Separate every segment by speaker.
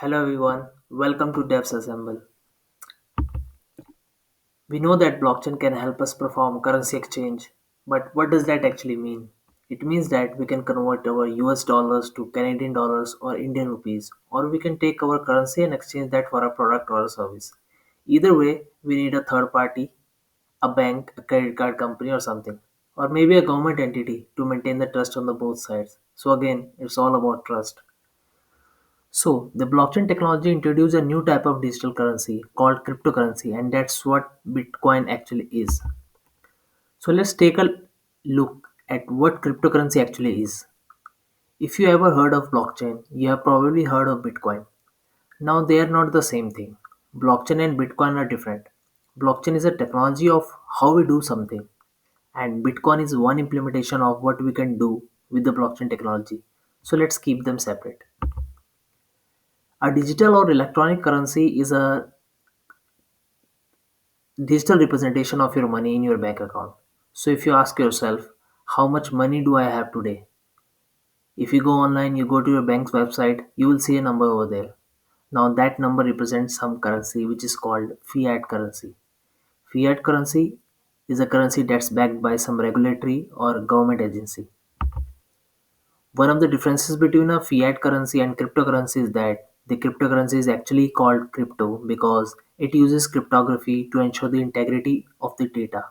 Speaker 1: Hello everyone, welcome to Devs Assemble. We know that blockchain can help us perform currency exchange, but what does that actually mean? It means that we can convert our US dollars to Canadian dollars or Indian rupees, or we can take our currency and exchange that for a product or a service. Either way, we need a third party, a bank, a credit card company, or something, or maybe a government entity to maintain the trust on the both sides. So, again, it's all about trust. So, the blockchain technology introduced a new type of digital currency called cryptocurrency, and that's what Bitcoin actually is. So, let's take a look at what cryptocurrency actually is. If you ever heard of blockchain, you have probably heard of Bitcoin. Now, they are not the same thing. Blockchain and Bitcoin are different. Blockchain is a technology of how we do something, and Bitcoin is one implementation of what we can do with the blockchain technology. So, let's keep them separate. A digital or electronic currency is a digital representation of your money in your bank account. So if you ask yourself, how much money do I have today? If you go online, you go to your bank's website, you will see a number over there. Now that number represents some currency which is called fiat currency. Fiat currency is a currency that's backed by some regulatory or government agency. One of the differences between a fiat currency and cryptocurrency is that the cryptocurrency is actually called crypto because it uses cryptography to ensure the integrity of the data.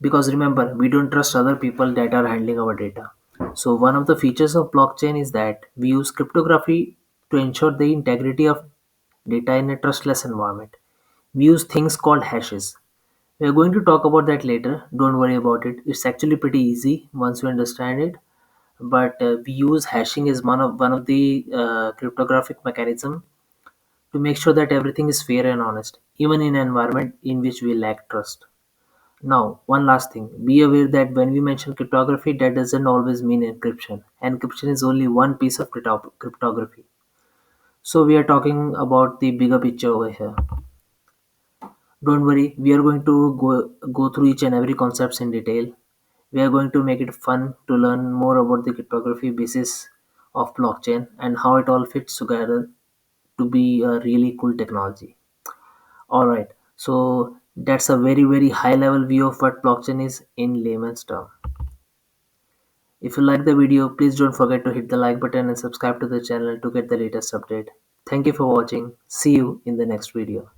Speaker 1: Because remember, we don't trust other people that are handling our data. So one of the features of blockchain is that we use cryptography to ensure the integrity of data in a trustless environment. We use things called hashes. We are going to talk about that later. Don't worry about it. It's actually pretty easy once you understand it. But we use hashing as one of the cryptographic mechanism to make sure that everything is fair and honest, even in an environment in which we lack trust. Now, one last thing. Be aware that when we mention cryptography, that doesn't always mean encryption. Encryption is only one piece of cryptography. So we are talking about the bigger picture over here. Don't worry, we are going to go through each and every concepts in detail. We are going to make it fun to learn more about the cryptography basis of blockchain and how it all fits together to be a really cool technology. All right. So that's a very high level view of what blockchain is in layman's term. If you like the video, please don't forget to hit the like button and subscribe to the channel to get the latest update. Thank you for watching. See you in the next video.